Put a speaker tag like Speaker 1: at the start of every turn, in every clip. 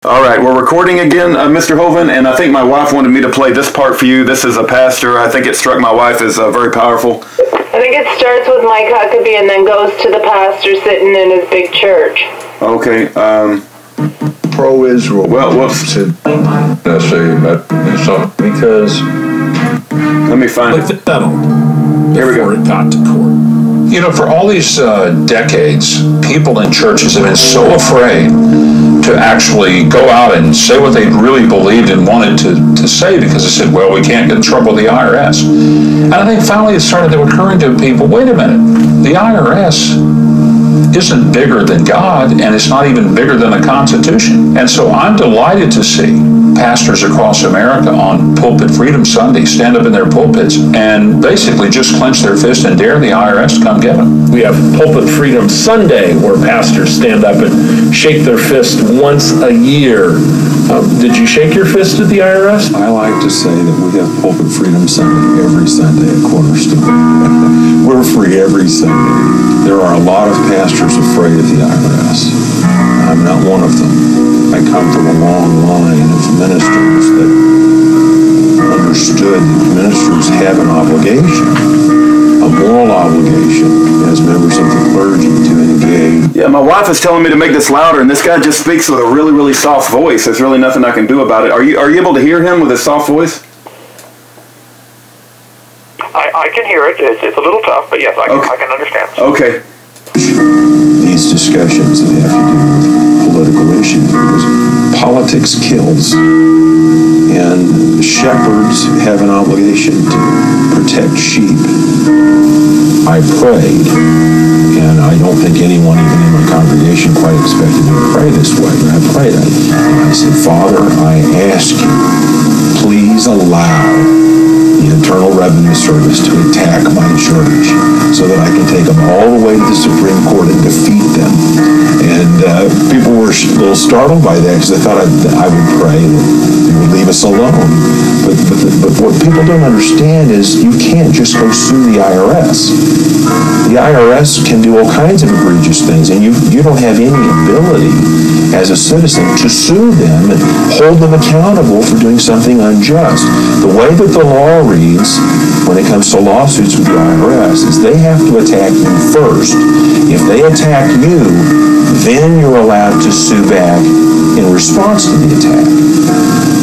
Speaker 1: All right, we're recording again, Mr. Hovind, and I think my wife wanted me to play this part for you. This is a pastor. I think it struck my wife as very powerful.
Speaker 2: I think it starts with Mike Huckabee and then goes to the pastor sitting in his big church.
Speaker 1: Okay.
Speaker 3: Pro-Israel.
Speaker 1: Well, whoops.
Speaker 3: I say that because
Speaker 1: let me find
Speaker 4: it. Settled.
Speaker 1: Here we go.
Speaker 4: Before it got to court.
Speaker 3: You know, for all these decades, people in churches have been so afraid to actually go out and say what they really believed and wanted to say because they said, well, we can't get in trouble with the IRS. And I think finally it started occurring to people, wait a minute, the IRS isn't bigger than God, and it's not even bigger than the Constitution. And so I'm delighted to see pastors across America on Pulpit Freedom Sunday stand up in their pulpits and basically just clench their fist and dare the IRS to come get them.
Speaker 4: We have Pulpit Freedom Sunday, where pastors stand up and shake their fist once a year. Did you shake your fist at the IRS?
Speaker 5: I like to say that we have Pulpit Freedom Sunday every Sunday at Cornerstone. We're free every Sunday. There are a lot of pastors afraid of the IRS. I'm not one of them. I come from a long line of ministers that understood that ministers have an obligation, a moral obligation as members of the clergy to engage.
Speaker 1: Yeah, my wife is telling me to make this louder, and this guy just speaks with a really, really soft voice. There's really nothing I can do about it. Are you able to hear him with his soft voice?
Speaker 6: I can hear it. It's a little tough, but yes, I can understand.
Speaker 1: Okay.
Speaker 5: These discussions that have to do with political issues, because politics kills, and shepherds have an obligation to protect sheep. I prayed, and I don't think anyone even in my congregation quite expected me to pray this way, but I prayed. And I said, Father, I ask you, please allow the Internal Revenue Service to attack my church so that I can take them all the way to the Supreme Court and defeat them. And people were a little startled by that because they thought I would pray that they would leave us alone. But what people don't understand is you can't just go sue the IRS. The IRS can do all kinds of egregious things, and you don't have any ability as a citizen to sue them and hold them accountable for doing something unjust. The way that the law reads when it comes to lawsuits with the IRS is they have to attack you first. If they attack you, then you're allowed to sue back in response to the attack.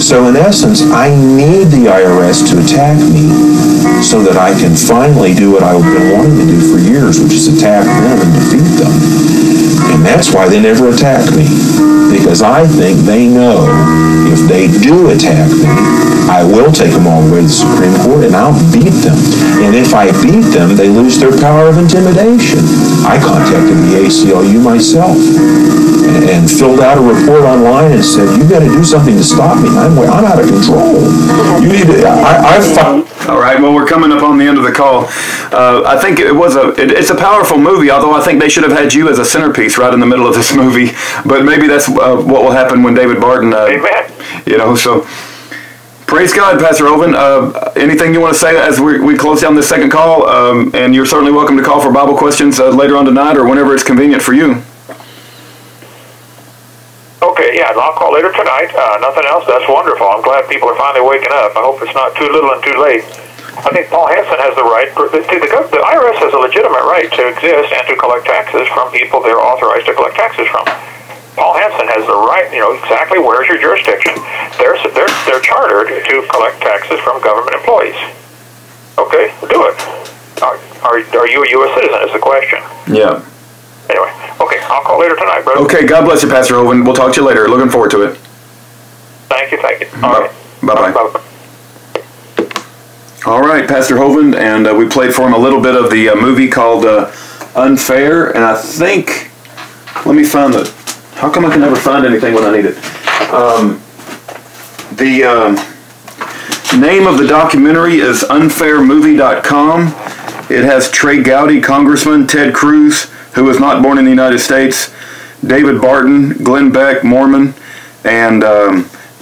Speaker 5: So in essence, I need the IRS to attack me so that I can finally do what I've been wanting to do for years, which is attack them and defeat them. And that's why they never attack me, because I think they know if they do attack me, I will take them all the way to the Supreme Court and I'll beat them. And if I beat them, they lose their power of intimidation. I contacted the ACLU myself and filled out a report online and said, you got to do something to stop me. I'm out of control. You need to,
Speaker 1: All right, well, we're coming up on the end of the call. I think it's a powerful movie, although I think they should have had you as a centerpiece right in the middle of this movie. But maybe that's what will happen when David Barton, so praise God, Pastor Hovind. Anything you want to say as we close down this second call? And you're certainly welcome to call for Bible questions later on tonight or whenever it's convenient for you.
Speaker 6: Okay, yeah, I'll call later tonight. Nothing else. That's wonderful. I'm glad people are finally waking up. I hope it's not too little and too late. I think Paul Hansen has the right. The IRS has a legitimate right to exist and to collect taxes from people they're authorized to collect taxes from. Paul Hansen has the right. Exactly where's your jurisdiction? They're chartered to collect taxes from government employees. Okay, do it. Are you a U.S. citizen? Is the question.
Speaker 1: Yeah.
Speaker 6: Anyway, okay, I'll call later tonight, brother.
Speaker 1: Okay, God bless you, Pastor Hovind. We'll talk to you later. Looking forward to it.
Speaker 6: Thank you. All right.
Speaker 1: Bye-bye. Bye-bye. All right, Pastor Hovind, and we played for him a little bit of the movie called Unfair, and I think, let me find how come I can never find anything when I need it? The name of the documentary is unfairmovie.com. It has Trey Gowdy, Congressman, Ted Cruz, who was not born in the United States, David Barton, Glenn Beck, Mormon, and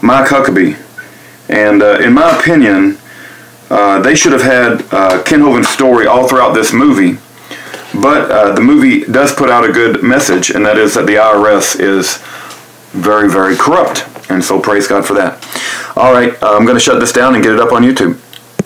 Speaker 1: Mike Huckabee. And in my opinion, they should have had Kent Hovind's story all throughout this movie. But the movie does put out a good message, and that is that the IRS is very, very corrupt. And so praise God for that. All right, I'm going to shut this down and get it up on YouTube.